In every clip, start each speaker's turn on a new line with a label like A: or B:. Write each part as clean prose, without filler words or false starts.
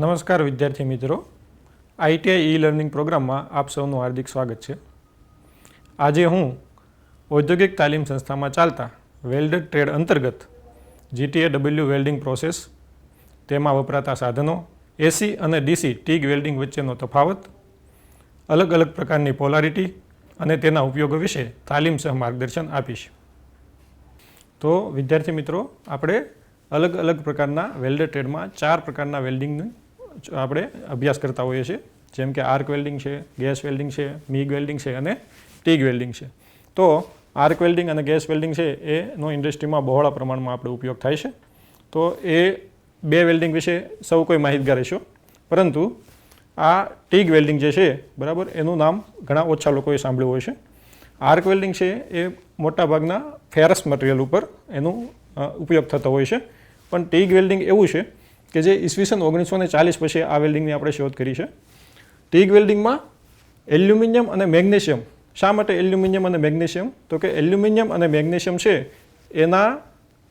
A: નમસ્કાર વિદ્યાર્થી મિત્રો, આઈટીઆઈ ઈ લર્નિંગ પ્રોગ્રામમાં આપ સૌનું હાર્દિક સ્વાગત છે. આજે હું ઔદ્યોગિક તાલીમ સંસ્થામાં ચાલતા વેલ્ડેડ ટ્રેડ અંતર્ગત GTAW વેલ્ડિંગ પ્રોસેસ, તેમાં વપરાતા સાધનો, એસી અને ડીસી ટીગ વેલ્ડિંગ વચ્ચેનો તફાવત, અલગ અલગ પ્રકારની પોલારિટી અને તેના ઉપયોગો વિશે તાલીમ સહ માર્ગદર્શન આપીશ. તો વિદ્યાર્થી મિત્રો, આપણે અલગ અલગ પ્રકારના વેલ્ડેડ ટ્રેડમાં 4 પ્રકારના વેલ્ડિંગનો આપણે અભ્યાસ કરતા હોઈએ છીએ, જેમ કે આર્ક વેલ્ડિંગ છે, ગેસ વેલ્ડિંગ છે, મિગ વેલ્ડિંગ છે અને ટીગ વેલ્ડિંગ છે. તો આર્ક વેલ્ડિંગ અને ગેસ વેલ્ડિંગ છે એનો ઇન્ડસ્ટ્રીમાં બહોળા પ્રમાણમાં આપણે ઉપયોગ થાય છે. તો એ બે વેલ્ડિંગ વિશે સૌ કોઈ માહિતગાર રહેશો, પરંતુ આ ટીગ વેલ્ડિંગ જે છે, બરાબર, એનું નામ ઘણા ઓછા લોકોએ સાંભળ્યું હોય છે. આર્ક વેલ્ડિંગ છે એ મોટાભાગના ફેરસ મટીરિયલ ઉપર એનું ઉપયોગ થતો હોય છે, પણ ટીગ વેલ્ડિંગ એવું છે કે જે ઈસવીસન 1940 પછી આ વેલ્ડિંગની આપણે શોધ કરી છે. ટીગ વેલ્ડિંગમાં એલ્યુમિનિયમ અને મેગ્નેશિયમ. શા માટે એલ્યુમિનિયમ અને મેગ્નેશિયમ? તો કે એલ્યુમિનિયમ અને મેગ્નેશિયમ છે એના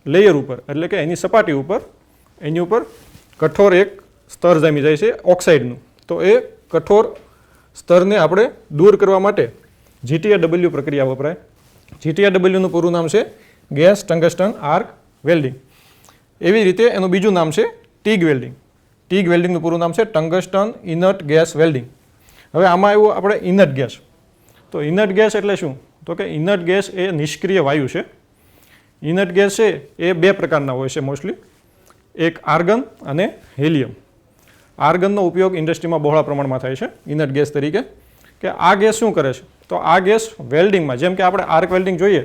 A: લેયર ઉપર, એટલે કે એની સપાટી ઉપર, એની ઉપર કઠોર એક સ્તર જામી જાય છે ઓક્સાઇડનું. તો એ કઠોર સ્તરને આપણે દૂર કરવા માટે GTAW પ્રક્રિયા વપરાય. GTAWનું પૂરું નામ છે ગેસ ટંગસ્ટન આર્ક વેલ્ડિંગ. એવી રીતે એનું બીજું નામ છે ટીગ વેલ્ડિંગ. ટીગ વેલ્ડિંગનું પૂરું નામ છે ટંગસ્ટન ઇનર્ટ ગેસ વેલ્ડિંગ. હવે આમાં આવ્યું આપણે ઇનર્ટ ગેસ. તો ઇનર્ટ ગેસ એટલે શું? તો કે ઇનર્ટ ગેસ એ નિષ્ક્રિય વાયુ છે. ઇનર્ટ ગેસ છે એ બે પ્રકારના હોય છે મોસ્ટલી, એક આર્ગન અને હેલિયમ. આર્ગનનો ઉપયોગ ઇન્ડસ્ટ્રીમાં બહોળા પ્રમાણમાં થાય છે ઇનર્ટ ગેસ તરીકે. કે આ ગેસ શું કરે છે? તો આ ગેસ વેલ્ડિંગમાં, જેમ કે આપણે આર્ક વેલ્ડિંગ જોઈએ,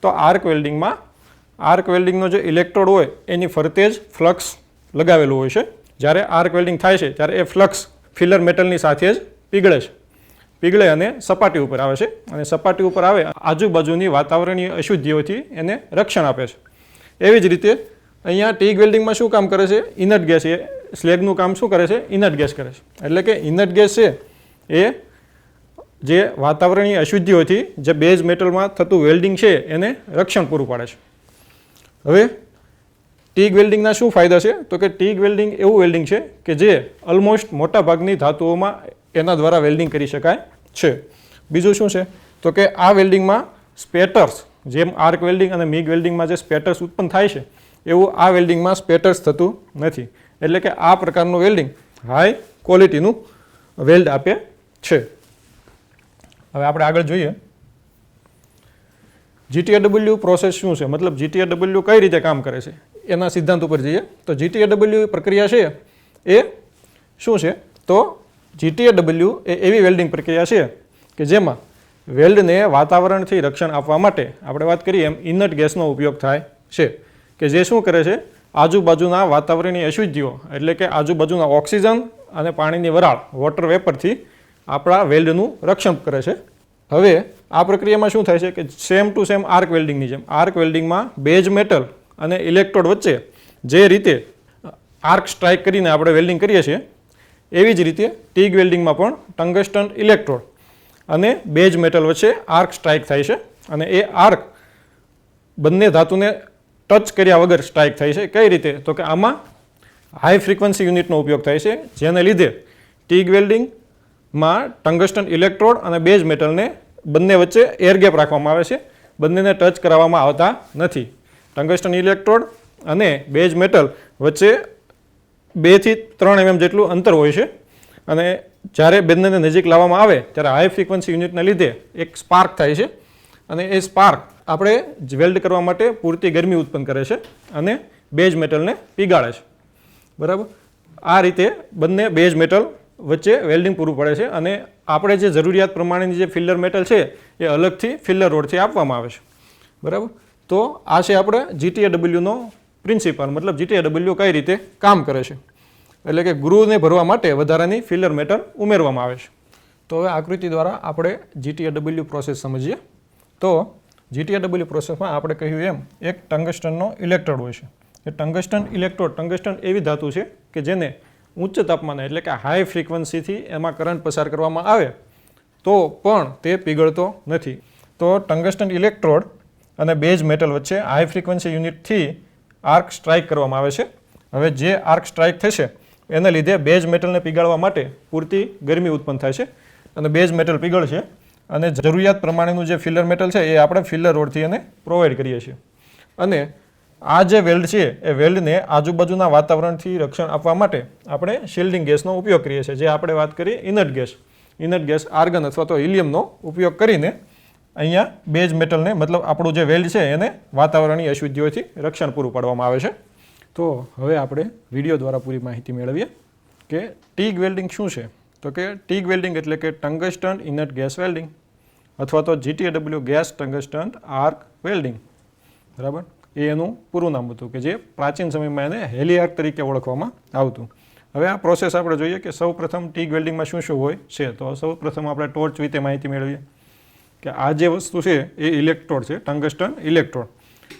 A: તો આર્ક વેલ્ડિંગનો જે ઇલેક્ટ્રોડ હોય એની ફરતે જ ફ્લક્સ લગાવેલું હોય છે. જ્યારે આર્ક વેલ્ડિંગ થાય છે ત્યારે એ ફ્લક્સ ફિલર મેટલની સાથે જ પીગળે અને સપાટી ઉપર આવે છે, અને સપાટી ઉપર આવે આજુબાજુની વાતાવરણીય અશુદ્ધિઓથી એને રક્ષણ આપે છે. એવી જ રીતે અહીંયા ટીગ વેલ્ડિંગમાં શું કામ કરે છે? ઇનર્ટ ગેસ, એ સ્લેગનું કામ શું કરે છે? ઇનર્ટ ગેસ કરે છે. એટલે કે ઇનર્ટ ગેસ છે એ જે વાતાવરણીય અશુદ્ધિઓથી જે બેઝ મેટલમાં થતું વેલ્ડિંગ છે એને રક્ષણ પૂરું પાડે છે. હવે ટીગ વેલ્ડિંગના શું ફાયદા છે? તો કે ટીગ વેલ્ડિંગ એવું વેલ્ડિંગ છે કે જે ઓલમોસ્ટ મોટા ભાગની ધાતુઓમાં એના દ્વારા વેલ્ડિંગ કરી શકાય છે. બીજું શું છે? તો કે આ વેલ્ડિંગમાં સ્પેટર્સ, જેમ આર્ક વેલ્ડિંગ અને મિગ વેલ્ડિંગમાં જે સ્પેટર્સ ઉત્પન્ન થાય છે એવું આ વેલ્ડિંગમાં સ્પેટર્સ થતું નથી. એટલે કે આ પ્રકારનું વેલ્ડિંગ હાઈ ક્વોલિટીનું વેલ્ડ આપે છે. હવે આપણે આગળ જોઈએ GTAW પ્રોસેસ શું છે, મતલબ GTAW કઈ રીતે કામ કરે છે એના સિદ્ધાંત ઉપર જઈએ. તો GTAW પ્રક્રિયા છે એ શું છે? તો GTAW એ એવી વેલ્ડિંગ પ્રક્રિયા છે કે જેમાં વેલ્ડને વાતાવરણથી રક્ષણ આપવા માટે આપણે વાત કરીએ એમ ઇનર્ટ ગેસનો ઉપયોગ થાય છે, કે જે શું કરે છે? આજુબાજુના વાતાવરણીય અશુદ્ધિઓ, એટલે કે આજુબાજુના ઓક્સિજન અને પાણીની વરાળ, વોટર વેપરથી આપણા વેલ્ડનું રક્ષણ કરે છે. હવે આ પ્રક્રિયામાં શું થાય છે કે સેમ ટુ સેમ આર્ક વેલ્ડિંગની જેમ, આર્ક વેલ્ડિંગમાં બેઝ મેટલ અને ઇલેક્ટ્રોડ વચ્ચે જે રીતે આર્ક સ્ટ્રાઇક કરીને આપણે વેલ્ડિંગ કરીએ છીએ, એવી જ રીતે ટીગ વેલ્ડિંગમાં પણ ટંગસ્ટન ઇલેક્ટ્રોડ અને બેઝ મેટલ વચ્ચે આર્ક સ્ટ્રાઇક થાય છે, અને એ આર્ક બંને ધાતુને ટચ કર્યા વગર સ્ટ્રાઇક થાય છે. કઈ રીતે? તો કે આમાં હાઈ ફ્રીક્વન્સી યુનિટનો ઉપયોગ થાય છે, જેને લીધે ટીગ વેલ્ડિંગમાં ટંગસ્ટન ઇલેક્ટ્રોડ અને બેઝ મેટલને બંને વચ્ચે એર ગેપ રાખવામાં આવે છે, બંનેને ટચ કરાવવામાં આવતા નથી. ટંગસ્ટન ઇલેક્ટ્રોડ અને બેઝ મેટલ વચ્ચે 2 થી 3 mm જેટલું અંતર હોય છે, અને જ્યારે બંનેને નજીક લાવવામાં આવે ત્યારે હાઈ ફ્રીક્વન્સી યુનિટને લીધે એક સ્પાર્ક થાય છે, અને એ સ્પાર્ક આપણે વેલ્ડ કરવા માટે પૂરતી ગરમી ઉત્પન્ન કરે છે અને બેઝ મેટલને પીગાળે છે. બરાબર, આ રીતે બંને બેઝ મેટલ વચ્ચે વેલ્ડિંગ પૂરું પડે છે, અને આપણે જે જરૂરિયાત પ્રમાણેની જે ફિલર મેટલ છે એ અલગથી ફિલર રોડથી આપવામાં આવે છે. બરાબર, તો આ છે આપણે GTAWનો પ્રિન્સિપલ, મતલબ GTAW કઈ રીતે કામ કરે છે. એટલે કે ગ્રુવને ભરવા માટે વધારાની ફિલર મેટલ ઉમેરવામાં આવે છે. તો હવે આકૃતિ દ્વારા આપણે GTAW પ્રોસેસ સમજીએ. તો GTAW પ્રોસેસમાં આપણે કહ્યું એમ એક ટંગસ્ટનનો ઇલેક્ટ્રોડ હોય છે. એ ટંગસ્ટન ઇલેક્ટ્રોડ, ટંગસ્ટન એવી ધાતુ છે કે જેને ઉચ્ચ તાપમાને, એટલે કે હાઈ ફ્રીક્વન્સીથી એમાં કરંટ પસાર કરવામાં આવે તો પણ તે પીગળતો નથી. તો ટંગસ્ટન ઇલેક્ટ્રોડ અને બેઝ મેટલ વચ્ચે હાઈ ફ્રીક્વન્સી યુનિટથી આર્ક સ્ટ્રાઇક કરવામાં આવે છે. હવે જે આર્ક સ્ટ્રાઇક થશે એના લીધે બેઝ મેટલને પીગાળવા માટે પૂરતી ગરમી ઉત્પન્ન થાય છે અને બેઝ મેટલ પીગળશે અને જરૂરિયાત પ્રમાણેનું જે ફિલર મેટલ છે એ આપણે ફિલર રોડથી એને પ્રોવાઈડ કરીએ છીએ. અને આ જે વેલ્ડ છે એ વેલ્ડને આજુબાજુના વાતાવરણથી રક્ષણ આપવા માટે આપણે શિલ્ડિંગ ગેસનો ઉપયોગ કરીએ છીએ, જે આપણે વાત કરી ઇનર્ટ ગેસ આર્ગન અથવા તો હિલિયમનો ઉપયોગ કરીને અહીંયા બેઝ મેટલને મતલબ આપણું જે વેલ્ડ છે એને વાતાવરણીય અશુદ્ધિઓથી રક્ષણ પૂરું પાડવામાં આવે છે. તો હવે આપણે વિડીયો દ્વારા પૂરી માહિતી મેળવીએ કે ટીગ વેલ્ડિંગ શું છે. તો કે ટીગ વેલ્ડિંગ એટલે કે ટંગસ્ટન ઇનર્ટ ગેસ વેલ્ડિંગ અથવા તો GTAW gas tungsten arc welding, બરાબર, એ એનું પૂરું નામ હતું કે જે પ્રાચીન સમયમાં એને હેલી આર્ક તરીકે ઓળખવામાં આવતું. હવે આ પ્રોસેસ આપણે જોઈએ કે સૌ પ્રથમ ટીગ વેલ્ડિંગમાં શું શું હોય છે. તો સૌ પ્રથમ આપણે ટોર્ચ વિશે માહિતી મેળવીએ કે આ જે વસ્તુ છે એ ઇલેક્ટ્રોડ છે, ટંગસ્ટન ઇલેક્ટ્રોડ,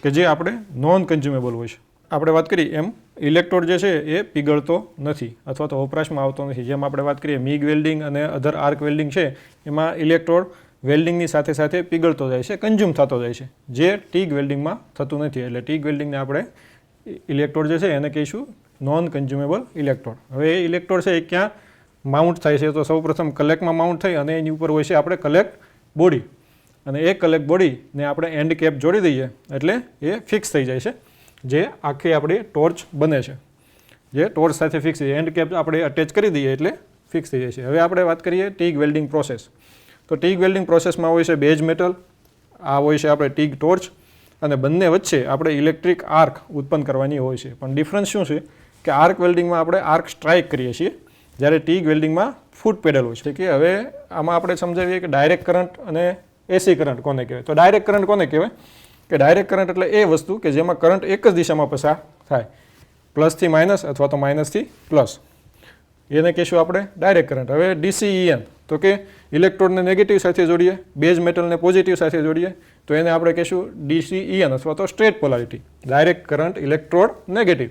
A: કે જે આપણે નોન કન્ઝ્યુમેબલ હોય છે. આપણે વાત કરી એમ ઇલેક્ટ્રોડ જે છે એ પીગળતો નથી અથવા તો વપરાશમાં આવતો નથી. જેમ આપણે વાત કરીએ મિગ વેલ્ડિંગ અને અધર આર્ક વેલ્ડિંગ છે એમાં ઇલેક્ટ્રોડ વેલ્ડિંગની સાથે સાથે પીગળતો જાય છે, કન્ઝ્યુમ થતો જાય છે, જે ટીગ વેલ્ડિંગમાં થતું નથી. એટલે ટીગ વેલ્ડિંગને આપણે ઇલેક્ટ્રોડ જે છે એને કહીશું નોન કન્ઝ્યુમેબલ ઇલેક્ટ્રોડ. હવે એ ઇલેક્ટ્રોડ છે એ ક્યાં માઉન્ટ થાય છે. તો સૌપ્રથમ કલેક્ટમાં માઉન્ટ થઈ અને એની ઉપર હોય છે આપણે કલેક્ટ બોડી, અને એ કલેક્ટ બોડીને આપણે એન્ડ કેપ જોડી દઈએ એટલે એ ફિક્સ થઈ જાય છે, જે આખી આપણી ટોર્ચ બને છે. જે ટોર્ચ સાથે ફિક્સ થઈ એન્ડ કેપ આપણે અટેચ કરી દઈએ એટલે ફિક્સ થઈ જાય છે. હવે આપણે વાત કરીએ ટીગ વેલ્ડિંગ પ્રોસેસ. તો ટીગ વેલ્ડિંગ પ્રોસેસમાં હોય છે બેઝ મેટલ, આ હોય છે આપણે ટીગ ટોર્ચ, અને બંને વચ્ચે આપણે ઇલેક્ટ્રિક આર્ક ઉત્પન્ન કરવાની હોય છે. પણ ડિફરન્સ શું છે કે આર્ક વેલ્ડિંગમાં આપણે આર્ક સ્ટ્રાઇક કરીએ છીએ, જ્યારે ટીગ વેલ્ડિંગમાં ફૂટ પેડલ હોય છે. કે હવે આમાં આપણે સમજાવીએ કે ડાયરેક્ટ કરંટ અને એસી કરંટ કોને કહેવાય. તો ડાયરેક્ટ કરંટ કોને કહેવાય કે ડાયરેક્ટ કરંટ એટલે એ વસ્તુ કે જેમાં કરંટ એક જ દિશામાં પસાર થાય, પ્લસથી માઇનસ અથવા તો માઇનસથી પ્લસ, એને કહીશું આપણે ડાયરેક્ટ કરંટ. હવે DCEN તો કે ઇલેક્ટ્રોડને નેગેટિવ સાથે જોડીએ, બેઝ મેટલને પોઝિટિવ સાથે જોડીએ તો એને આપણે કહીશું DCEN અથવા તો straight polarity, direct current electrode negative,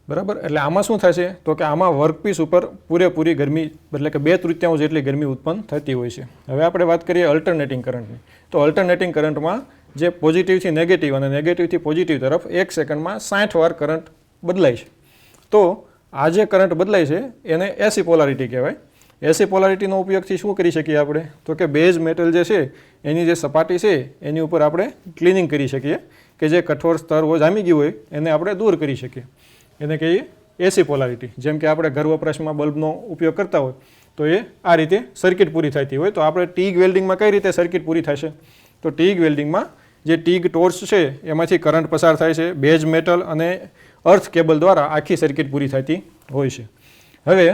A: બરાબર. એટલે આમાં શું થાય છે તો કે આમાં વર્કપીસ ઉપર પૂરેપૂરી ગરમી એટલે કે 2/3 જેટલી ગરમી ઉત્પન્ન થતી હોય છે. હવે આપણે વાત કરીએ અલ્ટરનેટિંગ કરંટની. તો અલ્ટરનેટિંગ કરંટમાં જે પોઝિટિવથી નેગેટિવ અને નેગેટિવથી પોઝિટિવ તરફ 1 સેકન્ડમાં 60 વાર કરંટ બદલાય છે. તો આ જે કરંટ બદલાય છે એને એસી પોલારિટી કહેવાય. એસી પોલારિટીનો ઉપયોગથી શું કરી શકીએ આપણે તો કે બેઝ મેટલ જે છે એની જે સપાટી છે એની ઉપર આપણે ક્લિનિંગ કરી શકીએ, કે જે કઠોર સ્તર હોય જામી ગયું હોય એને આપણે દૂર કરી શકીએ, એને કહીએ એસી પોલારિટી. જેમ કે આપણે ઘર વપરાશમાં બલ્બનો ઉપયોગ કરતા હોય તો એ આ રીતે સર્કિટ પૂરી થતી હોય. તો આપણે ટીગ વેલ્ડિંગમાં કઈ રીતે સર્કિટ પૂરી થશે. તો ટીગ વેલ્ડિંગમાં જે ટીગ ટોર્ચ છે એમાંથી કરંટ પસાર થાય છે, બેઝ મેટલ અને અર્થ કેબલ દ્વારા આખી સર્કિટ પૂરી થતી હોય છે. હવે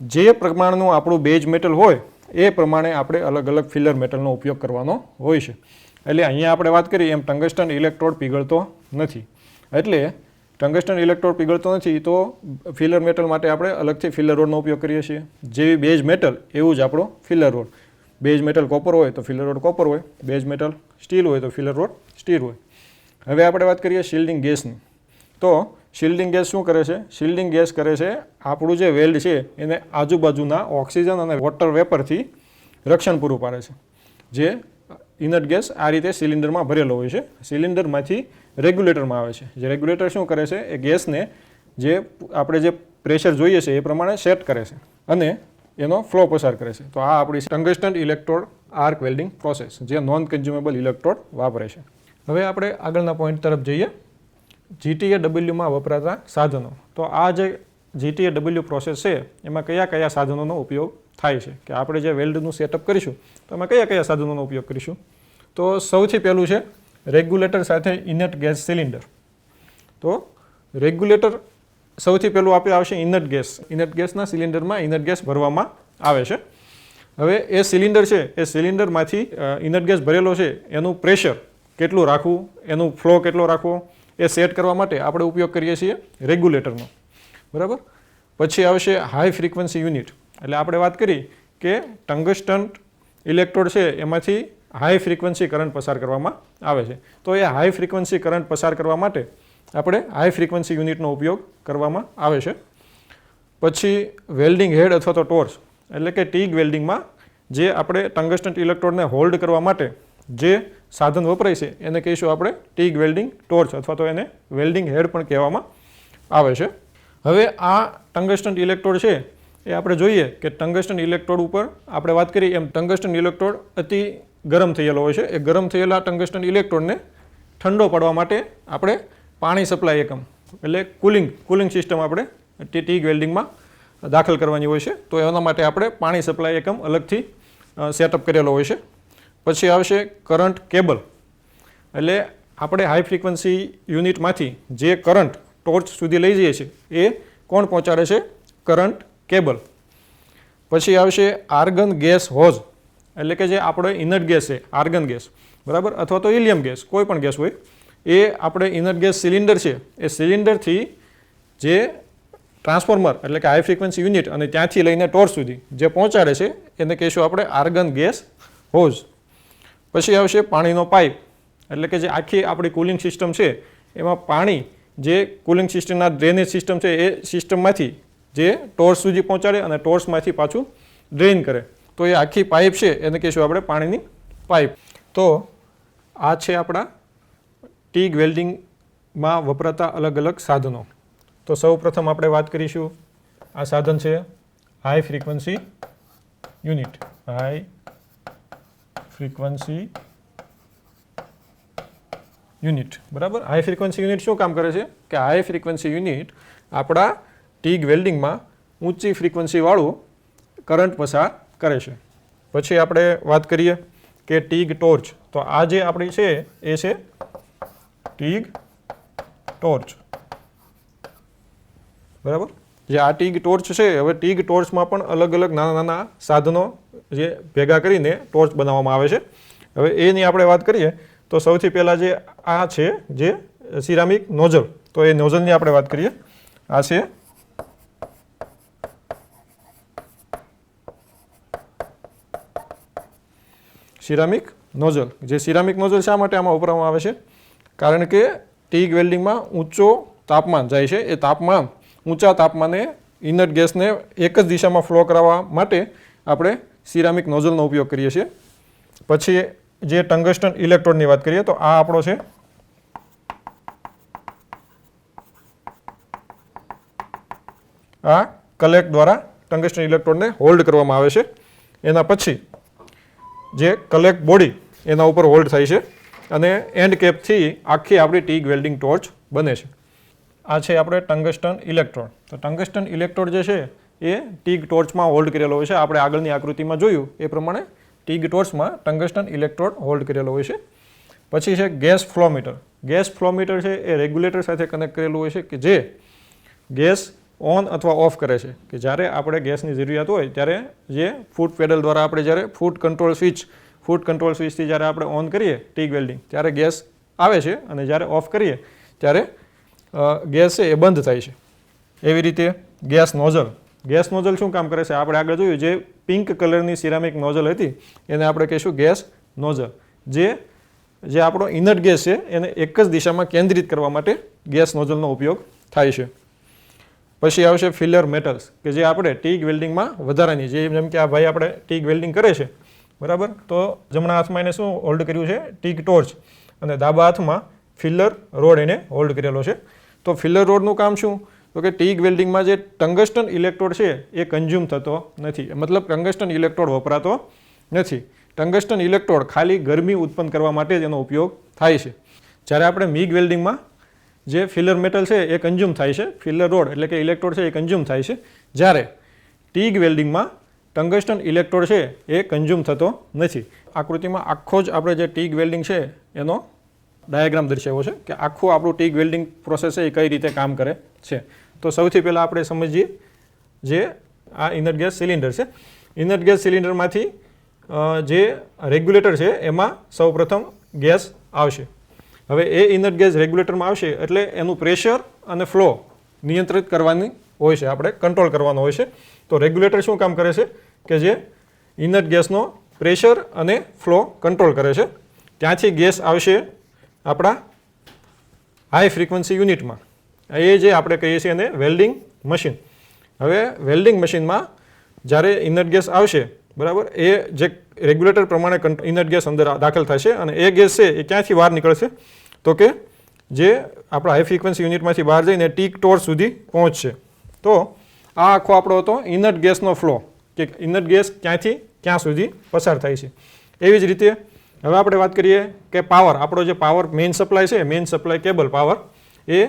A: જે પ્રમાણનું આપણું બેઝ મેટલ હોય એ પ્રમાણે આપણે અલગ અલગ ફિલર મેટલનો ઉપયોગ કરવાનો હોય છે. એટલે અહીંયા આપણે વાત કરીએ એમ ટંગસ્ટન ઇલેક્ટ્રોડ પીગળતો નથી. એટલે ટંગસ્ટન ઇલેક્ટ્રોડ પીગળતો નથી તો ફિલર મેટલ માટે આપણે અલગથી ફિલર રોડનો ઉપયોગ કરીએ છીએ. જેવી બેઝ મેટલ એવું જ આપણો filler road. Base metal copper હોય તો ફિલર રોડ કોપર હોય, બેઝ મેટલ સ્ટીલ હોય તો ફિલર રોડ સ્ટીલ હોય. હવે આપણે વાત કરીએ શિલ્ડિંગ ગેસની. તો શિલ્ડિંગ ગેસ શું કરે છે. શિલ્ડિંગ ગેસ કરે છે આપણું જે વેલ્ડ છે એને આજુબાજુના ઓક્સિજન અને વોટર વેપરથી રક્ષણ પૂરું પાડે છે. જે ઇનર્ટ ગેસ આ રીતે સિલિન્ડરમાં ભરેલો હોય છે, સિલિન્ડરમાંથી રેગ્યુલેટરમાં આવે છે. જે રેગ્યુલેટર શું કરે છે એ ગેસને જે આપણે જે પ્રેશર જોઈએ છે એ પ્રમાણે સેટ કરે છે અને એનો ફ્લો પસાર કરે છે. તો આ આપણી tungsten electrode arc welding process જે નોન કન્ઝ્યુમેબલ ઇલેક્ટ્રોડ વાપરે છે. હવે આપણે આગળના પોઈન્ટ તરફ જઈએ, GTAWમાં વપરાતા સાધનો. તો આ જે GTAW પ્રોસેસ છે એમાં કયા કયા સાધનોનો ઉપયોગ થાય છે, કે આપણે જે વેલ્ડનું સેટઅપ કરીશું તો એમાં કયા કયા સાધનોનો ઉપયોગ કરીશું. તો સૌથી પહેલું છે રેગ્યુલેટર સાથે ઇનર્ટ ગેસ સિલિન્ડર. તો રેગ્યુલેટર સૌથી પહેલું આપણે આવશે ઇનર્ટ ગેસના સિલિન્ડરમાં ઇનર્ટ ગેસ ભરવામાં આવે છે. હવે એ સિલિન્ડર છે એ સિલિન્ડરમાંથી ઇનર્ટ ગેસ ભરેલો છે એનું પ્રેશર કેટલું રાખવું, એનું ફ્લો કેટલો રાખવો એ સેટ કરવા માટે આપણે ઉપયોગ કરીએ છીએ રેગ્યુલેટરનો, બરાબર. પછી આવશે હાઈ ફ્રીક્વન્સી યુનિટ. એટલે આપણે વાત કરી કે ટંગસ્ટન ઇલેક્ટ્રોડ છે એમાંથી હાઈ ફ્રીક્વન્સી કરંટ પસાર કરવામાં આવે છે. તો એ હાઈ ફ્રીક્વન્સી કરંટ પસાર કરવા માટે આપણે હાઈ ફ્રીક્વન્સી યુનિટનો ઉપયોગ કરવામાં આવે છે. પછી વેલ્ડિંગ હેડ અથવા તો ટોર્ચ એટલે કે ટીગ વેલ્ડિંગમાં જે આપણે ટંગસ્ટન ઇલેક્ટ્રોડને હોલ્ડ કરવા માટે જે સાધન વપરાય છે એને કહીશું આપણે ટીગ વેલ્ડિંગ ટોર્ચ અથવા તો એને વેલ્ડિંગ હેડ પણ કહેવામાં આવે છે. હવે આ ટંગસ્ટન ઇલેક્ટ્રોડ છે એ આપણે જોઈએ કે ટંગસ્ટન ઇલેક્ટ્રોડ ઉપર આપણે વાત કરીએ એમ ટંગસ્ટન ઇલેક્ટ્રોડ અતિ ગરમ થયેલો હોય છે. એ ગરમ થયેલા ટંગસ્ટન ઇલેક્ટ્રોડને ઠંડો પડવા માટે આપણે પાણી સપ્લાય એકમ એટલે કુલિંગ સિસ્ટમ આપણે ટીગ વેલ્ડિંગમાં દાખલ કરવાની હોય છે. તો એના માટે આપણે પાણી સપ્લાય એકમ અલગથી સેટઅપ કરેલો હોય છે. પછી આવશે કરંટ કેબલ, એટલે આપણે હાઈ ફ્રીક્વન્સી યુનિટમાંથી જે કરંટ ટોર્ચ સુધી લઈ જઈએ છીએ એ કોણ પહોંચાડે છે? Current cable. પછી આવશે આર્ગન ગેસ હોઝ, એટલે કે જે આપણો ઇનર્ટ ગેસ છે આર્ગન ગેસ, બરાબર, અથવા તો હિલિયમ ગેસ, કોઈ પણ ગેસ હોય, એ આપણે ઇનર્ટ ગેસ સિલિન્ડર છે એ સિલિન્ડરથી જે ટ્રાન્સફોર્મર એટલે કે હાઈ ફ્રીક્વન્સી યુનિટ અને ત્યાંથી લઈને ટોર્ચ સુધી જે પહોંચાડે છે એને કહીશું આપણે આર્ગન ગેસ હોઝ. પછી આવશે પાણીનો પાઇપ, એટલે કે જે આખી આપણી કુલિંગ સિસ્ટમ છે એમાં પાણી જે કુલિંગ સિસ્ટમના ડ્રેનેજ સિસ્ટમ છે એ સિસ્ટમમાંથી જે ટોર્ચ સુધી પહોંચાડે અને ટોર્ચમાંથી પાછું ડ્રેઇન કરે, તો એ આખી પાઇપ છે એને કહીશું આપણે પાણીની પાઇપ. તો આ છે આપણા ટીગ વેલ્ડિંગમાં વપરાતા અલગ અલગ સાધનો. તો સૌ પ્રથમ આપણે વાત કરીશું, આ સાધન છે high frequency unit. High frequency unit, બરાબર. હાઈ ફ્રીક્વન્સી યુનિટ શું કામ કરે છે કે હાઈ ફ્રીક્વન્સી યુનિટ આપણા ટીગ વેલ્ડિંગમાં ઊંચી ફ્રીક્વન્સીવાળું કરંટ પસાર કરે છે. પછી આપણે વાત કરીએ કે ટીગ ટોર્ચ. તો આ જે આપણી છે એ છે ટીગ ટોર્ચ, બરાબર. જે આ ટીગ ટોર્ચ છે, હવે ટીગ ટોર્ચમાં પણ અલગ અલગ નાના નાના સાધનો જે ભેગા કરીને ટોર્ચ બનાવવામાં આવે છે. હવે એની આપણે વાત કરીએ તો સૌથી પહેલાં જે આ છે જે સિરામિક નોઝલ, તો એ નોઝલની આપણે વાત કરીએ. આ છે સિરામિક નોઝલ. જે સિરામિક નોઝલ શા માટે આમાં વપરાવામાં આવે છે? કારણ કે ટીગ વેલ્ડિંગમાં ઊંચો તાપમાન જાય છે, એ તાપમાન ઊંચા તાપમાને ઇનર્ટ ગેસને એક જ દિશામાં ફ્લો કરાવવા માટે આપણે સિરામિક નોઝલનો ઉપયોગ કરીએ છીએ. પછી જે ટંગસ્ટન ઇલેક્ટ્રોડની વાત કરીએ તો આ આપણો છે આ કલેક્ટ દ્વારા ટંગસ્ટન ઇલેક્ટ્રોડને હોલ્ડ કરવામાં આવે છે. એના પછી જે કલેક્ટ બોડી એના ઉપર હોલ્ડ થાય છે અને એન્ડ કેપથી આખી આપણી ટીગ વેલ્ડિંગ ટોર્ચ બને છે. આ છે આપણે ટંગસ્ટન ઇલેક્ટ્રોડ. તો ટંગસ્ટન ઇલેક્ટ્રોડ જે છે એ ટીગ ટોર્ચમાં હોલ્ડ કરેલો હોય છે. આપણે આગળની આકૃતિમાં જોયું એ પ્રમાણે ટીગ ટોર્ચમાં ટંગસ્ટન ઇલેક્ટ્રોડ હોલ્ડ કરેલો હોય છે. પછી છે gas flow meter. Gas flow meter છે એ રેગ્યુલેટર સાથે કનેક્ટ કરેલું હોય છે કે જે ગેસ ઓન અથવા ઓફ કરે છે, કે જ્યારે આપણે ગેસની જરૂરિયાત હોય ત્યારે જે ફૂટ પેડલ દ્વારા આપણે જ્યારે ફૂટ કંટ્રોલ સ્વિચથી જ્યારે આપણે ઓન કરીએ ટીગ વેલ્ડિંગ ત્યારે ગેસ આવે છે અને જ્યારે ઓફ કરીએ ત્યારે ગેસ છે એ બંધ થાય છે. એવી રીતે ગેસ નોઝલ. ગેસ નોઝલ શું કામ કરે છે? આપણે આગળ જોયું જે પિંક કલરની સિરામિક નોઝલ હતી એને આપણે કહીશું ગેસ નોઝલ. જે આપણો ઇનર્ટ ગેસ છે એને એક જ દિશામાં કેન્દ્રિત કરવા માટે ગેસ નોઝલનો ઉપયોગ થાય છે. પછી આવશે ફિલર મેટલ્સ, કે જે આપણે ટીગ વેલ્ડિંગમાં વધારાની, જેમ કે આ ભાઈ આપણે ટીગ વેલ્ડિંગ કરે છે, બરાબર. તો જમણા હાથમાં એને શું હોલ્ડ કર્યું છે? TIG torch. અને ડાબા હાથમાં ફિલર રોડ એને હોલ્ડ કરેલો છે. તો ફિલર રોડનું કામ શું? તો કે ટીગ વેલ્ડિંગમાં જે ટંગસ્ટન ઇલેક્ટ્રોડ છે એ કન્ઝ્યુમ થતો નથી, મતલબ ટંગસ્ટન ઇલેક્ટ્રોડ વપરાતો નથી. ટંગસ્ટન ઇલેક્ટ્રોડ ખાલી ગરમી ઉત્પન્ન કરવા માટે જ એનો ઉપયોગ થાય છે. જ્યારે આપણે મિગ વેલ્ડિંગમાં જે ફિલર મેટલ છે એ કન્ઝ્યુમ થાય છે, ફિલર રોડ એટલે કે ઇલેક્ટ્રોડ છે એ કન્ઝ્યુમ થાય છે. જ્યારે ટીગ વેલ્ડિંગમાં ટંગસ્ટન ઇલેક્ટ્રોડ છે એ કન્ઝ્યુમ થતો નથી. આકૃતિમાં આખો જ આપણે જે ટીગ વેલ્ડિંગ છે એનો ડાયાગ્રામ દર્શાવ્યો છે કે આખું આપણું ટીગ વેલ્ડિંગ પ્રોસેસ છે એ કઈ રીતે કામ કરે છે. તો સૌથી પહેલાં આપણે સમજીએ જે આ ઇનર્ટ ગેસ સિલિન્ડર છે. ઇનર્ટ ગેસ સિલિન્ડરમાંથી જે રેગ્યુલેટર છે એમાં સૌપ્રથમ ગેસ આવશે. હવે એ ઇનર્ટ ગેસ રેગ્યુલેટરમાં આવશે એટલે એનું પ્રેશર અને ફ્લો નિયંત્રિત કરવાની હોય છે, આપણે કંટ્રોલ કરવાનો હોય છે. તો રેગ્યુલેટર શું કામ કરે છે કે જે ઇનર્ટ ગેસનો પ્રેશર અને ફ્લો કંટ્રોલ કરે છે. ત્યાંથી ગેસ આવશે આપણા હાઈ ફ્રીક્વન્સી યુનિટમાં. એ જે આપણે કહીએ છીએ એને વેલ્ડિંગ મશીન. હવે વેલ્ડિંગ મશીનમાં જ્યારે ઇનર્ટ ગેસ આવશે, બરાબર, એ જે રેગ્યુલેટર પ્રમાણે ઇનર્ટ ગેસ અંદર દાખલ થશે અને એ ગેસ છે એ ક્યાંથી બહાર નીકળશે? તો કે જે આપણા હાઈ ફ્રીક્વન્સી યુનિટમાંથી બહાર જઈને ટીગ ટોર્ચ સુધી પહોંચશે. તો આ આખો આપણો હતો ઇનર્ટ ગેસનો ફ્લો, કે ઇનર્ટ ગેસ ક્યાંથી ક્યાં સુધી પસાર થાય છે. એવી જ રીતે હવે આપણે વાત કરીએ કે પાવર, આપણો જે પાવર મેઇન સપ્લાય છે, મેઇન સપ્લાય કેબલ પાવર, એ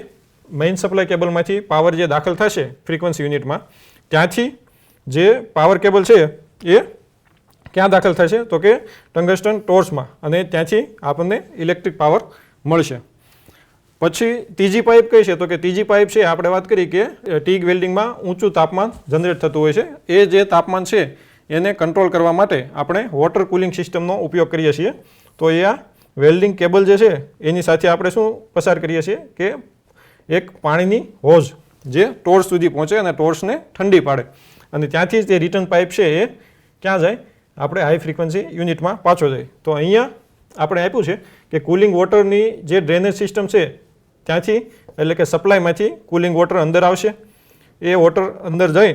A: મેઇન સપ્લાય કેબલમાંથી પાવર જે દાખલ થશે ફ્રીક્વન્સી યુનિટમાં, ત્યાંથી જે પાવર કેબલ છે એ ક્યાં દાખલ થશે તો કે ટંગસ્ટન ટોર્ચમાં, અને ત્યાંથી આપણને ઇલેક્ટ્રિક પાવર મળશે. પછી ત્રીજી પાઇપ કઈ છે તો કે ત્રીજી પાઇપ છે આપણે વાત કરી કે ટીગ વેલ્ડિંગમાં ઊંચું તાપમાન જનરેટ થતું હોય છે. એ જે તાપમાન છે એને કંટ્રોલ કરવા માટે આપણે વોટર કુલિંગ સિસ્ટમનો ઉપયોગ કરીએ છીએ. તો એ આ વેલ્ડિંગ કેબલ જે છે એની સાથે આપણે શું પસાર કરીએ છીએ કે એક પાણીની હોઝ જે ટોર્ચ સુધી પહોંચે અને ટોર્ચને ઠંડી પાડે, અને ત્યાંથી જ તે રિટર્ન પાઇપ છે એ ક્યાં જાય, આપણે હાઈ ફ્રીક્વન્સી યુનિટમાં પાછો જાય. તો અહીંયા આપણે આપ્યું છે કે કુલિંગ વોટરની જે ડ્રેનેજ સિસ્ટમ છે ત્યાંથી, એટલે કે સપ્લાયમાંથી કુલિંગ વોટર અંદર આવશે, એ વોટર અંદર જઈ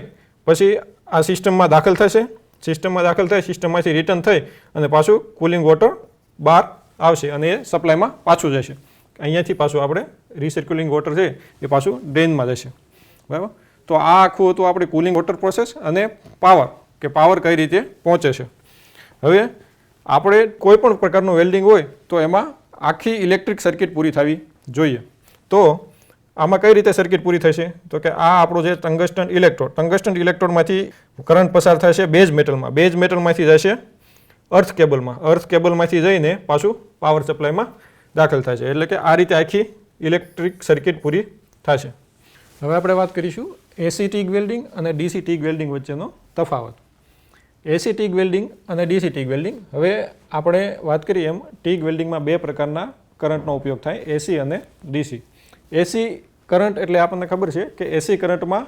A: પછી આ સિસ્ટમમાં દાખલ થશે, સિસ્ટમમાં દાખલ થઈ સિસ્ટમમાંથી રિટર્ન થઈ અને પાછું કુલિંગ વોટર બહાર આવશે અને એ સપ્લાયમાં પાછું જશે. અહીંયાથી પાછું આપણે રિસર્ક્યુલિંગ વોટર છે એ પાછું ડ્રેનમાં જશે. બરાબર. તો આ આખું હતું આપણે કુલિંગ વોટર પ્રોસેસ અને પાવર, કે પાવર કઈ રીતે પહોંચે છે. હવે આપણે કોઈ પણ પ્રકારનું વેલ્ડિંગ હોય તો એમાં આખી ઇલેક્ટ્રિક સર્કિટ પૂરી થવી જોઈએ. તો આમાં કઈ રીતે સર્કિટ પૂરી થશે તો કે આ આપણો જે ટંગસ્ટન ઇલેક્ટ્રોડમાંથી કરંટ પસાર થશે બેઝ મેટલમાં, બેઝ મેટલમાંથી જશે અર્થ કેબલમાં, અર્થ કેબલમાંથી જઈને પાછું પાવર સપ્લાયમાં દાખલ થશે. એટલે કે આ રીતે આખી ઇલેક્ટ્રિક સર્કિટ પૂરી થશે. હવે આપણે વાત કરીશું એસી ટીગ વેલ્ડિંગ અને ડીસી ટીગ વેલ્ડિંગ વચ્ચેનો તફાવત. એસી ટીગ વેલ્ડિંગ અને ડીસી ટીગ વેલ્ડિંગ, હવે આપણે વાત કરીએ એમ ટીગ વેલ્ડિંગમાં બે પ્રકારના કરંટનો ઉપયોગ થાય, એસી અને ડીસી. એસી કરંટ એટલે આપણને ખબર છે કે એસી કરંટમાં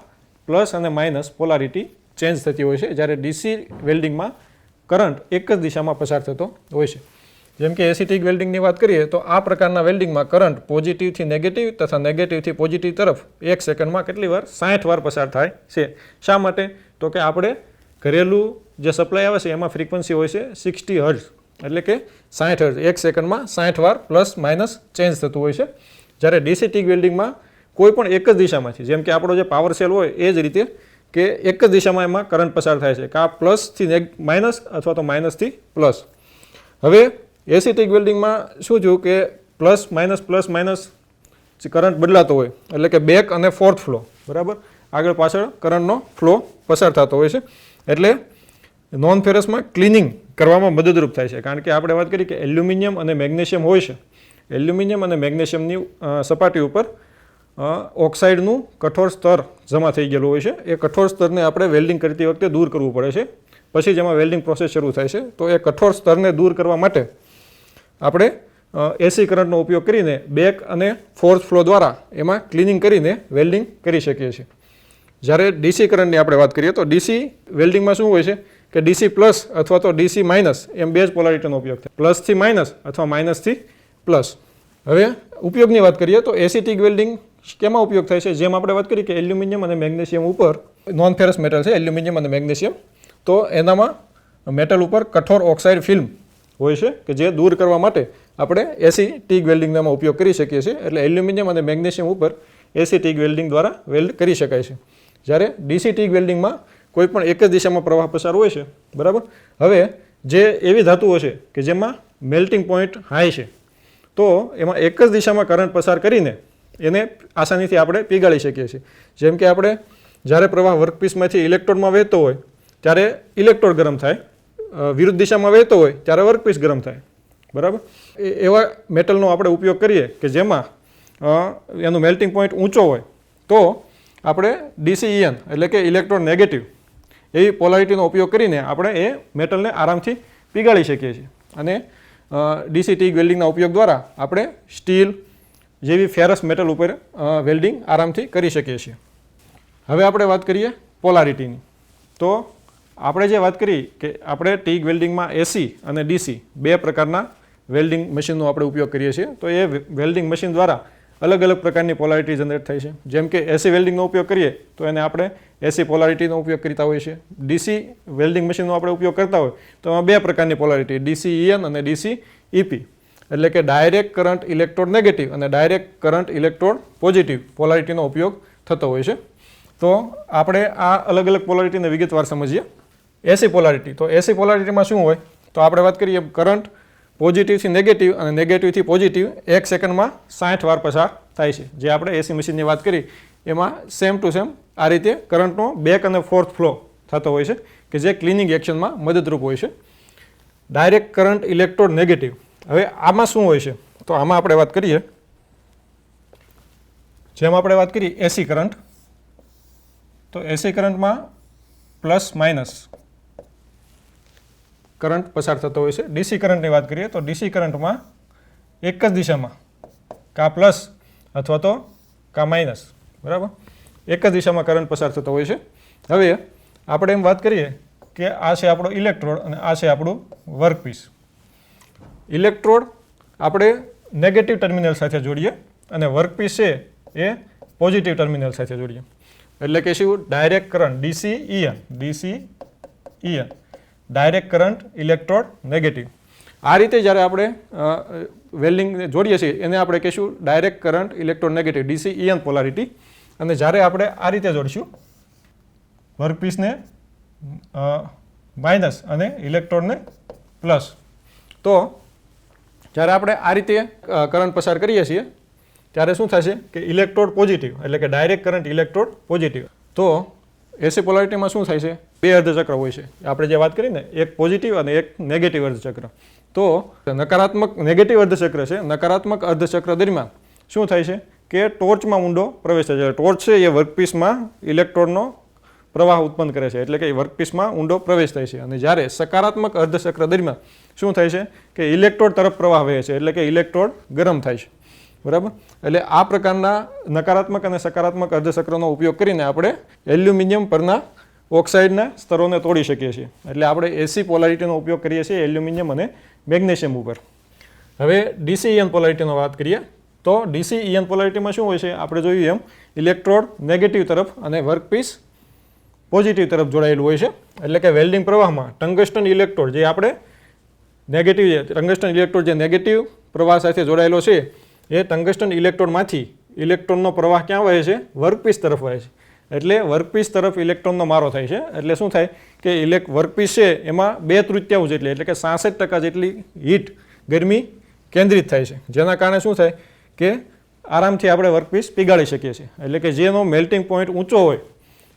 A: પ્લસ અને માઇનસ પોલારિટી ચેન્જ થતી હોય છે, જ્યારે ડીસી વેલ્ડિંગમાં કરંટ એક જ દિશામાં પસાર થતો હોય છે. જેમ કે એસી ટીગ વેલ્ડિંગની વાત કરીએ તો આ પ્રકારના વેલ્ડિંગમાં કરંટ પોઝિટિવથી નેગેટિવ તથા નેગેટિવથી પોઝિટિવ તરફ એક સેકન્ડમાં કેટલી વાર 60 વાર પસાર થાય છે. શા માટે તો કે આપણે ઘરેલું જે સપ્લાય આવે છે એમાં ફ્રીક્વન્સી હોય છે 60 હર્ટ્ઝ, એટલે કે 60 હર્ટ્ઝ, એક સેકન્ડમાં 60 વાર પ્લસ માઇનસ ચેન્જ થતું હોય છે. જ્યારે ડીસી ટીગ વેલ્ડિંગમાં કોઈ પણ એક જ દિશામાંથી, જેમ કે આપણો જે પાવર સેલ હોય એ જ રીતે કે એક જ દિશામાં એમાં કરંટ પસાર થાય છે, કાં પ્લસથી માઇનસ અથવા તો માઇનસથી પ્લસ. હવે એસી ટીગ વેલ્ડિંગમાં શું થયું કે પ્લસ માઇનસ કરંટ બદલાતો હોય, એટલે કે બેક અને ફોર્થ ફ્લો, બરાબર, આગળ પાછળ કરંટનો ફ્લો પસાર થતો હોય છે. એટલે નોન ફેરસમાં ક્લિનિંગ કરવામાં મદદરૂપ થાય છે, કારણ કે આપણે વાત કરી કે એલ્યુમિનિયમ અને મેગ્નેશિયમ હોય છે. એલ્યુમિનિયમ અને મેગ્નેશિયમની સપાટી ઉપર ઓક્સાઇડનું કઠોર સ્તર જમા થઈ ગયેલું હોય છે. એ કઠોર સ્તરને આપણે વેલ્ડિંગ કરતી વખતે દૂર કરવું પડે છે, પછી જેમાં વેલ્ડિંગ પ્રોસેસ શરૂ થાય છે. તો એ કઠોર સ્તરને દૂર કરવા માટે આપણે એસી કરંટનો ઉપયોગ કરીને બેક અને ફોર્થ ફ્લો દ્વારા એમાં ક્લિનિંગ કરીને વેલ્ડિંગ કરી શકીએ છીએ. જ્યારે ડીસી કરંટની આપણે વાત કરીએ તો ડીસી વેલ્ડિંગમાં શું હોય છે કે ડીસી પ્લસ અથવા તો ડીસી માઇનસ એમ બે જ પોલારિટીનો ઉપયોગ થાય, પ્લસથી માઇનસ અથવા માઇનસથી પ્લસ. હવે ઉપયોગની વાત કરીએ તો એસી ટીગ વેલ્ડિંગ કેમાં ઉપયોગ થાય છે, જેમ આપણે વાત કરી કે એલ્યુમિનિયમ અને મેગ્નેશિયમ ઉપર નોન ફેરસ મેટલ છે એલ્યુમિનિયમ અને મેગ્નેશિયમ, તો એનામાં મેટલ ઉપર કઠોર ઓક્સાઇડ ફિલ્મ હોય છે કે જે દૂર કરવા માટે આપણે એસી ટીગ વેલ્ડિંગનો ઉપયોગ કરી શકીએ છીએ. એટલે એલ્યુમિનિયમ અને મેગ્નેશિયમ ઉપર એસી ટીગ વેલ્ડિંગ દ્વારા વેલ્ડ કરી શકાય છે. જ્યારે ડીસી ટીગ વેલ્ડિંગમાં કોઈ પણ એક જ દિશામાં પ્રવાહ પસાર હોય છે, બરાબર. હવે જે એવી ધાતુઓ છે કે જેમાં મેલ્ટિંગ પોઈન્ટ હાઈ છે, તો એમાં એક જ દિશામાં કરંટ પસાર કરીને એને આસાનીથી આપણે પીગાળી શકીએ છીએ. જેમ કે આપણે જ્યારે પ્રવાહ વર્કપીસમાંથી ઇલેક્ટ્રોડમાં વહેતો હોય ત્યારે ઇલેક્ટ્રોડ ગરમ થાય, વિરુદ્ધ દિશામાં વહેતો હોય ત્યારે વર્કપીસ ગરમ થાય, બરાબર. એવા મેટલનો આપણે ઉપયોગ કરીએ કે જેમાં એનું મેલ્ટિંગ પોઈન્ટ ઊંચો હોય, તો આપણે ડીસીઈએન એટલે કે ઇલેક્ટ્રોડ નેગેટિવ એવી પોલારિટીનો ઉપયોગ કરીને આપણે એ મેટલને આરામથી પીગાળી શકીએ છીએ. અને ડીસી ટીગ વેલ્ડિંગના ઉપયોગ દ્વારા આપણે સ્ટીલ જેવી ફેરસ મેટલ ઉપર વેલ્ડિંગ આરામથી કરી શકીએ છીએ. હવે આપણે વાત કરીએ પોલારિટીની. તો આપણે જે વાત કરી કે આપણે ટીગ વેલ્ડિંગમાં એસી અને ડીસી બે પ્રકારના વેલ્ડિંગ મશીનનો આપણે ઉપયોગ કરીએ છીએ. તો એ વેલ્ડિંગ મશીન દ્વારા અલગ અલગ પ્રકારની પોલારિટી જનરેટ થાય છે. જેમ કે એસી વેલ્ડિંગનો ઉપયોગ કરીએ તો એને આપણે એસી પોલારિટીનો ઉપયોગ કરતા હોઈએ છીએ. ડીસી વેલ્ડિંગ મશીનનો આપણે ઉપયોગ કરતા હોય તો એમાં બે પ્રકારની પોલારિટી, ડીસીઈએન અને ડીસીઈપી, એટલે કે ડાયરેક્ટ કરંટ ઇલેક્ટ્રોડ નેગેટિવ અને ડાયરેક્ટ કરંટ ઇલેક્ટ્રોડ પોઝિટિવ પોલારિટીનો ઉપયોગ થતો હોય છે. તો આપણે આ અલગ અલગ પોલારિટીને વિગતવાર સમજીએ. એસી પોલારિટી, તો એસી પોલારિટીમાં શું હોય તો આપણે વાત કરીએ કરંટ પોઝિટિવથી નેગેટિવ અને નેગેટિવથી પોઝિટિવ 1 સેકન્ડમાં 60 વાર પસાર થાય છે. જે આપણે એસી મશીનની વાત કરી એમાં સેમ ટુ સેમ આ રીતે કરંટનો બેક અને ફોર્થ ફ્લો થતો હોય છે કે જે ક્લિનિંગ એક્શનમાં મદદરૂપ હોય છે. ડાયરેક્ટ કરંટ ઇલેક્ટ્રોડ નેગેટિવ, હવે આમાં શું હોય છે તો આમાં આપણે વાત કરીએ, જેમ આપણે વાત કરી એસી કરંટ, તો એસી કરંટમાં પ્લસ માઇનસ કરંટ પસાર થતો હોય છે. ડીસી કરંટની વાત કરીએ તો ડીસી કરંટમાં એક જ દિશામાં કાં પ્લસ અથવા તો કાં માઇનસ, બરાબર, એક જ દિશામાં કરંટ પસાર થતો હોય છે. હવે આપણે એમ વાત કરીએ કે આ છે આપણો ઇલેક્ટ્રોડ અને આ છે આપણું વર્કપીસ. ઇલેક્ટ્રોડ આપણે નેગેટિવ ટર્મિનલ સાથે જોડીએ અને વર્કપીસ છે એ પોઝિટિવ ટર્મિનલ સાથે જોડીએ, એટલે કે શું direct current DCEN, DCEN direct current electrode negative. આ રીતે જ્યારે આપણે વેલ્ડિંગ જોડીએ છીએ એને આપણે કહીશું direct current electrode negative DCEN polarity. અને જ્યારે આપણે આ રીતે જોડીશું વર્કપીસને માઇનસ અને ઇલેક્ટ્રોડને પ્લસ, તો જ્યારે આપણે આ રીતે કરંટ પસાર કરીએ છીએ ત્યારે શું થશે કે ઇલેક્ટ્રોડ પોઝિટિવ, એટલે કે ડાયરેક્ટ કરંટ ઇલેક્ટ્રોડ પોઝિટિવ. તો એસી પોલારિટીમાં શું થાય છે, બે અર્ધચક્ર હોય છે આપણે જે વાત કરી ને, એક પોઝિટિવ અને એક નેગેટિવ અર્ધચક્ર. તો નકારાત્મક નેગેટિવ અર્ધચક્ર છે, નકારાત્મક અર્ધચક્ર દરમિયાન શું થાય છે કે ટોર્ચમાં ઊંડો પ્રવેશ થાય છે. ટોર્ચ છે એ વર્કપીસમાં ઇલેક્ટ્રોડનો પ્રવાહ ઉત્પન્ન કરે છે, એટલે કે વર્કપીસમાં ઊંડો પ્રવેશ થાય છે. અને જ્યારે સકારાત્મક અર્ધચક્ર દરમિયાન શું થાય છે કે ઇલેક્ટ્રોડ તરફ પ્રવાહ વહે છે, એટલે કે ઇલેક્ટ્રોડ ગરમ થાય છે, બરાબર. એટલે આ પ્રકારના નકારાત્મક અને સકારાત્મક અર્ધચક્રનો ઉપયોગ કરીને આપણે એલ્યુમિનિયમ પરના ઓક્સાઇડના સ્તરોને તોડી શકીએ છીએ. એટલે આપણે એસી પોલારિટીનો ઉપયોગ કરીએ છીએ એલ્યુમિનિયમ અને મેગ્નેશિયમ ઉપર. હવે ડીસીઈએન પોલારિટીનો વાત કરીએ તો ડીસીઈએન પોલારિટીમાં શું હોય છે, આપણે જોયું એમ ઇલેક્ટ્રોડ નેગેટિવ તરફ અને વર્કપીસ પોઝિટિવ તરફ જોડાયેલું હોય છે. એટલે કે વેલ્ડિંગ પ્રવાહમાં ટંગસ્ટન ઇલેક્ટ્રોડ જે આપણે નેગેટિવ ટંગસ્ટન ઇલેક્ટ્રોડ જે નેગેટિવ પ્રવાહ સાથે જોડાયેલો છે એ ટંગસ્ટન ઇલેક્ટ્રોડમાંથી ઇલેક્ટ્રોનનો પ્રવાહ ક્યાં વહે છે, વર્કપીસ તરફ વહે છે. એટલે વર્કપીસ તરફ ઇલેક્ટ્રોનનો મારો થાય છે. એટલે શું થાય કે વર્કપીસ છે એમાં 2/3 જેટલી, એટલે કે 66% જેટલી હીટ ગરમી કેન્દ્રિત થાય છે, જેના કારણે શું થાય કે આરામથી આપણે વર્કપીસ પીગાળી શકીએ છીએ. એટલે કે જેનો મેલ્ટિંગ પોઈન્ટ ઊંચો હોય,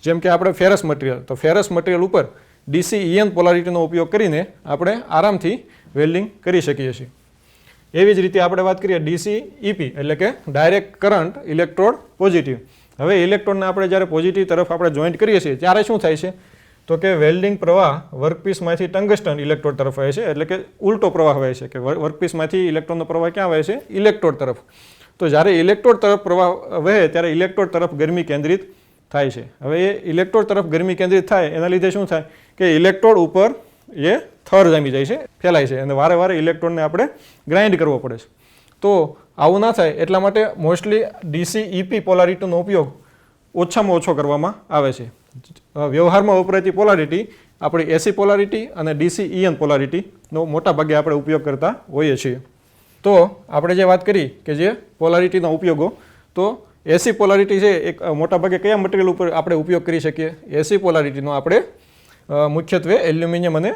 A: જેમ કે આપણે ફેરસ મટીરિયલ, તો ફેરસ મટીરિયલ ઉપર ડીસીઈએન પોલારિટીનો ઉપયોગ કરીને આપણે આરામથી વેલ્ડિંગ કરી શકીએ છીએ. એવી જ રીતે આપણે વાત કરીએ ડીસીઈપી, એટલે કે ડાયરેક્ટ કરંટ ઇલેક્ટ્રોડ પોઝિટિવ. હવે ઇલેક્ટ્રોડને આપણે જ્યારે પોઝિટિવ તરફ આપણે જોઈન્ટ કરીએ છીએ ત્યારે શું થાય છે તો કે વેલ્ડિંગ પ્રવાહ વર્કપીસમાંથી ટંગસ્ટન ઇલેક્ટ્રોડ તરફ વહે છે, એટલે કે ઉલટો પ્રવાહ વહે છે કે વર્કપીસમાંથી ઇલેક્ટ્રોનનો પ્રવાહ ક્યાં વહે છે, ઇલેક્ટ્રોડ તરફ. તો જ્યારે ઇલેક્ટ્રોડ તરફ પ્રવાહ વહે ત્યારે ઇલેક્ટ્રોડ તરફ ગરમી કેન્દ્રિત થાય છે. હવે એ ઇલેક્ટ્રોડ તરફ ગરમી કેન્દ્રિત થાય એના લીધે શું થાય કે ઇલેક્ટ્રોડ ઉપર એ થર જામી જાય છે, ફેલાય છે, અને વારે વારે ઇલેક્ટ્રોડને આપણે ગ્રાઇન્ડ કરવો પડે છે. તો આવું ના થાય એટલા માટે મોસ્ટલી ડીસીઈપી પોલારિટીનો ઉપયોગ ઓછામાં ઓછો કરવામાં આવે છે. વ્યવહારમાં વપરાતી પોલારિટી આપણી એસી પોલારિટી અને ડીસીઈએન પોલારિટીનો મોટા ભાગે આપણે ઉપયોગ કરતા હોઈએ છીએ. તો આપણે જે વાત કરી કે જે પોલારિટીના ઉપયોગો, તો એસી પોલારિટી છે એક મોટા ભાગે કયા મટીરિયલ ઉપર આપણે ઉપયોગ કરી શકીએ, એસી પોલારિટીનો આપણે મુખ્યત્વે એલ્યુમિનિયમ અને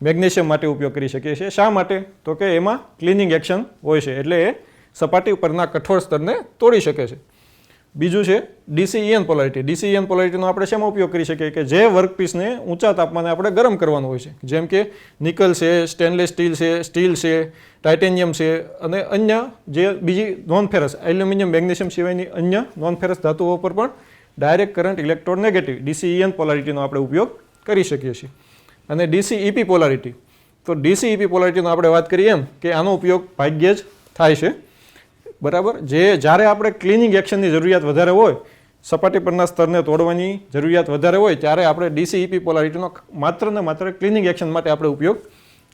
A: મેગ્નેશિયમ માટે ઉપયોગ કરી શકીએ છીએ. શા માટે તો કે એમાં ક્લિનિંગ એક્શન હોય છે, એટલે એ સપાટી ઉપરના કઠોર સ્તરને તોડી શકે છે. બીજું છે ડીસીઈએન પોલારિટી. ડીસીઈએન પોલારિટીનો આપણે શેમાં ઉપયોગ કરી શકીએ કે જે વર્કપીસને ઊંચા તાપમાને આપણે ગરમ કરવાનું હોય છે, જેમ કે નિકલ છે, સ્ટેનલેસ સ્ટીલ છે, ટાઇટેનિયમ છે, અને અન્ય જે બીજી નોન ફેરસ એલ્યુમિનિયમ મેગ્નેશિયમ સિવાયની અન્ય નોન ફેરસ ધાતુઓ પર પણ ડાયરેક્ટ કરંટ ઇલેક્ટ્રોડ નેગેટિવ ડીસીઈએન પોલારિટીનો આપણે ઉપયોગ કરી શકીએ છીએ. અને ડીસીઈપી પોલારિટી, તો ડીસીઈપી પોલારિટીનો આપણે વાત કરીએ એમ કે આનો ઉપયોગ ભાગ્યે જ થાય છે, બરાબર. જ્યારે આપણે ક્લિનિંગ એક્શનની જરૂરિયાત વધારે હોય, સપાટી પરના સ્તરને તોડવાની જરૂરિયાત વધારે હોય, ત્યારે આપણે ડીસીઈપી પોલારિટીનો માત્ર ને માત્ર ક્લિનિંગ એક્શન માટે આપણે ઉપયોગ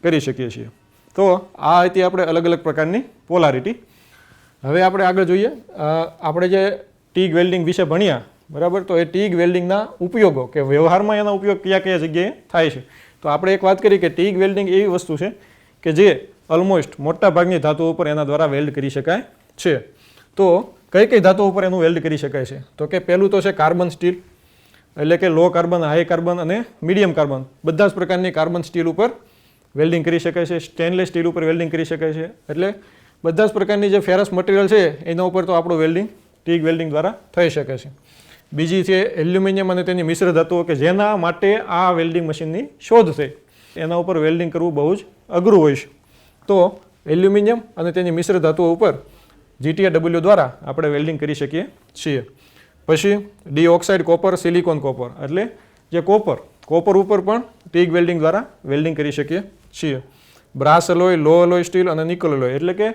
A: કરી શકીએ છીએ. તો આ હતી આપણે અલગ અલગ પ્રકારની પોલારિટી. હવે આપણે આગળ જોઈએ, આપણે જે ટીગ વેલ્ડિંગ વિશે ભણ્યા, બરાબર, તો એ ટીગ વેલ્ડિંગના ઉપયોગો કે વ્યવહારમાં એના ઉપયોગ કયા કયા જગ્યાએ થાય છે. તો આપણે એક વાત કરી કે ટીગ વેલ્ડિંગ એવી વસ્તુ છે કે જે ઓલમોસ્ટ મોટા ભાગની ધાતુઓ ઉપર એના દ્વારા વેલ્ડ કરી શકાય છે. તો કઈ કઈ ધાતુઓ ઉપર એનું વેલ્ડ કરી શકાય છે તો કે પહેલું તો છે કાર્બન સ્ટીલ, એટલે કે લો કાર્બન, હાઈ કાર્બન અને મીડિયમ કાર્બન બધા જ પ્રકારની કાર્બન સ્ટીલ ઉપર વેલ્ડિંગ કરી શકાય છે. સ્ટેનલેસ સ્ટીલ ઉપર વેલ્ડિંગ કરી શકાય છે. એટલે બધા જ પ્રકારની જે ફેરસ મટીરિયલ છે એના ઉપર તો આપણું વેલ્ડિંગ ટીગ વેલ્ડિંગ દ્વારા થઈ શકે છે. બીજી છે એલ્યુમિનિયમ અને તેની મિશ્ર ધાતુઓ કે જેના માટે આ વેલ્ડિંગ મશીનની શોધ થઈ. એના ઉપર વેલ્ડિંગ કરવું બહુ જ અઘરું હોય છે. તો એલ્યુમિનિયમ અને તેની મિશ્ર ધાતુઓ ઉપર GTAW દ્વારા આપણે વેલ્ડિંગ કરી શકીએ છીએ. પછી ડીઓક્સાઇડ કોપર, સિલિકોન કોપર એટલે જે કોપર ઉપર પણ ટીગ વેલ્ડિંગ દ્વારા વેલ્ડિંગ કરી શકીએ છીએ. બ્રાસ અલોય, લો અલોય સ્ટીલ અને નિકલ અલોય એટલે કે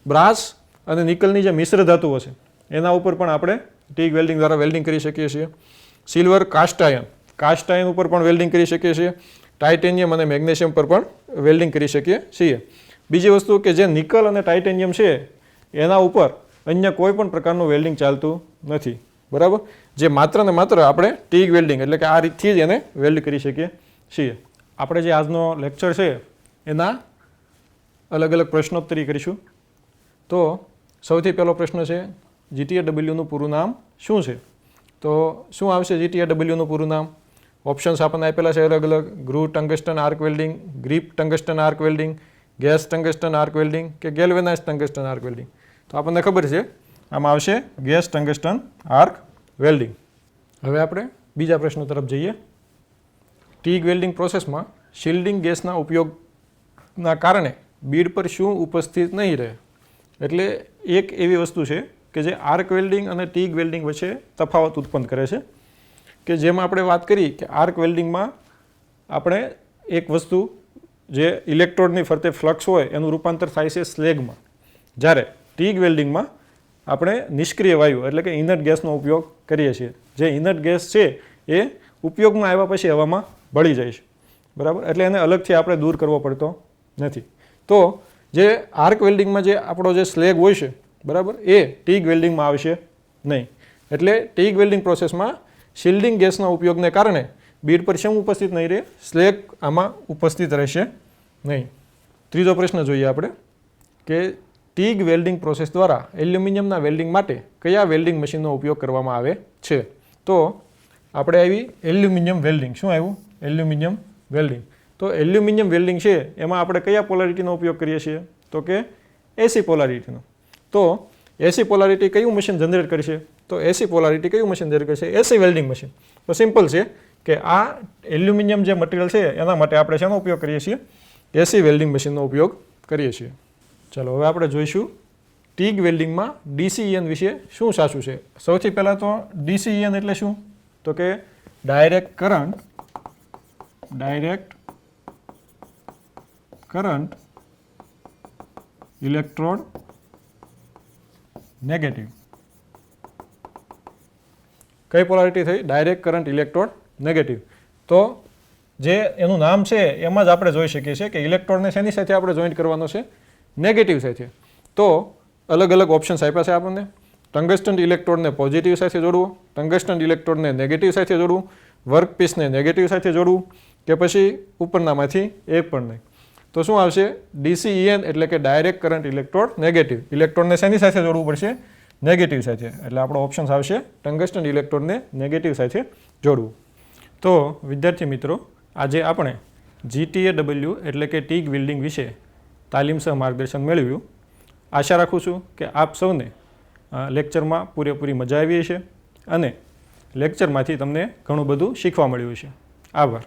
A: બ્રાસ અને નિકલની જે મિશ્ર ધાતુઓ છે એના ઉપર પણ આપણે ટીગ વેલ્ડિંગ દ્વારા વેલ્ડિંગ કરી શકીએ છીએ. સિલ્વર, કાસ્ટ આયન ઉપર પણ વેલ્ડિંગ કરી શકીએ છીએ. ટાઇટેનિયમ અને મેગ્નેશિયમ પર પણ વેલ્ડિંગ કરી શકીએ છીએ. બીજી વસ્તુ કે જે નિકલ અને ટાઇટેનિયમ છે એના ઉપર અન્ય કોઈ પણ પ્રકારનું વેલ્ડિંગ ચાલતું નથી. બરાબર, જે માત્ર ને માત્ર આપણે ટીગ વેલ્ડિંગ એટલે કે આ રીતથી જ એને વેલ્ડ કરી શકીએ છીએ. આપણે જે આજનો લેક્ચર છે એના અલગ અલગ પ્રશ્નોત્તરી કરીશું. તો સૌથી પહેલો પ્રશ્ન છે GTAWનું પૂરું નામ શું છે? તો શું આવશે GTAWનું પૂરું નામ? ઓપ્શન્સ આપણને આપેલા છે અલગ અલગ: groove tungsten arc welding, grip tungsten arc welding, gas tungsten arc welding કે ગેલ્વેનાઇઝ્ડ ટંગસ્ટન આર્ક વેલ્ડિંગ. તો આપણને ખબર છે આમાં આવશે ગેસ ટંગસ્ટન આર્ક વેલ્ડિંગ. હવે આપણે બીજા પ્રશ્ન તરફ જઈએ. ટીગ વેલ્ડિંગ પ્રોસેસમાં શિલ્ડિંગ ગેસના ઉપયોગના કારણે બીડ પર શું ઉપસ્થિત નહીં રહે? એટલે એક એવી વસ્તુ છે કે જે આર્ક વેલ્ડિંગ અને ટીગ વેલ્ડિંગ વચ્ચે તફાવત ઉત્પન્ન કરે છે. કે જેમાં આપણે વાત કરી કે આર્ક વેલ્ડિંગમાં આપણે એક વસ્તુ જે ઇલેક્ટ્રોડની ફરતે ફ્લક્સ હોય એનું રૂપાંતર થાય છે સ્લેગમાં. જ્યારે ટીગ વેલ્ડિંગમાં આપણે નિષ્ક્રિય વાયુ એટલે કે ઇનર્ટ ગેસનો ઉપયોગ કરીએ છીએ. જે ઇનર્ટ ગેસ છે એ ઉપયોગમાં આવ્યા પછી હવામાં ભળી જાય છે. બરાબર, એટલે એને અલગથી આપણે દૂર કરવો પડતો નથી. તો જે આર્ક વેલ્ડિંગમાં જે આપણો જે સ્લેગ હોય છે બરાબર એ ટીગ વેલ્ડિંગમાં આવશે નહીં. એટલે ટીગ વેલ્ડિંગ પ્રોસેસમાં શિલ્ડિંગ ગેસના ઉપયોગને કારણે બીડ પર શું ઉપસ્થિત નહીં રહે? સ્લેગ આમાં ઉપસ્થિત રહેશે નહીં. ત્રીજો પ્રશ્ન જોઈએ આપણે કે ટીગ વેલ્ડિંગ પ્રોસેસ દ્વારા એલ્યુમિનિયમના વેલ્ડિંગ માટે કયા વેલ્ડિંગ મશીનનો ઉપયોગ કરવામાં આવે છે? તો આપણે આવી એલ્યુમિનિયમ વેલ્ડિંગ. શું આવ્યું? Aluminium welding. તો એલ્યુમિનિયમ વેલ્ડિંગ છે એમાં આપણે કયા પોલારિટીનો ઉપયોગ કરીએ છીએ? તો કે એસી પોલારિટીનો. તો એસી પોલારિટી કયું મશીન જનરેટ કરશે? તો એસી પોલારિટી કયું મશીન જનરેટ કરશે? એસી વેલ્ડિંગ મશીન. તો સિમ્પલ છે કે આ એલ્યુમિનિયમ જે મટીરિયલ છે એના માટે આપણે શેનો ઉપયોગ કરીએ છીએ? એસી વેલ્ડિંગ મશીનનો ઉપયોગ કરીએ છીએ. ચાલો હવે આપણે જોઈશું ટીગ વેલ્ડિંગમાં DCEN વિશે શું સાચું છે. સૌથી પહેલાં તો DCEN એટલે શું? તો કે ડાયરેક્ટ કરંટ ઇલેક્ટ્રોડ નેગેટિવ. કઈ પોલારિટી થઈ? Direct current electrode negative. તો જે એનું નામ છે એમાં જ આપણે જોઈ શકીએ છીએ કે ઇલેક્ટ્રોડને શેની સાથે આપણે જોઈન્ટ કરવાનો છે? નેગેટિવ સાથે. તો અલગ અલગ ઓપ્શન્સ આપ્યા છે આપણને. ટંગસ્ટન ઇલેક્ટ્રોડને પોઝિટિવ સાથે જોડવું, ટંગસ્ટન ઇલેક્ટ્રોડને નેગેટિવ સાથે જોડવું, વર્કપીસને નેગેટિવ સાથે જોડવું કે પછી ઉપરનામાંથી એક પણ નહીં. તો શું આવશે? DCEN એટલે કે ડાયરેક્ટ કરંટ ઇલેક્ટ્રોડ નેગેટિવ. ઇલેક્ટ્રોડને શેની સાથે જોડવું પડશે? નેગેટિવ સાથે. એટલે આપણો ઓપ્શન્સ આવશે ટંગસ્ટન ઇલેક્ટ્રોડને નેગેટિવ સાથે જોડવું. તો વિદ્યાર્થી મિત્રો, આજે આપણે GTAW એટલે કે ટીગ વેલ્ડિંગ વિશે તાલીમસહ માર્ગદર્શન મેળવ્યું. આશા રાખું છું કે આપ સૌને લેક્ચરમાં પૂરેપૂરી મજા આવી હશે અને લેક્ચરમાંથી તમને ઘણું બધું શીખવા મળ્યું છે. આભાર.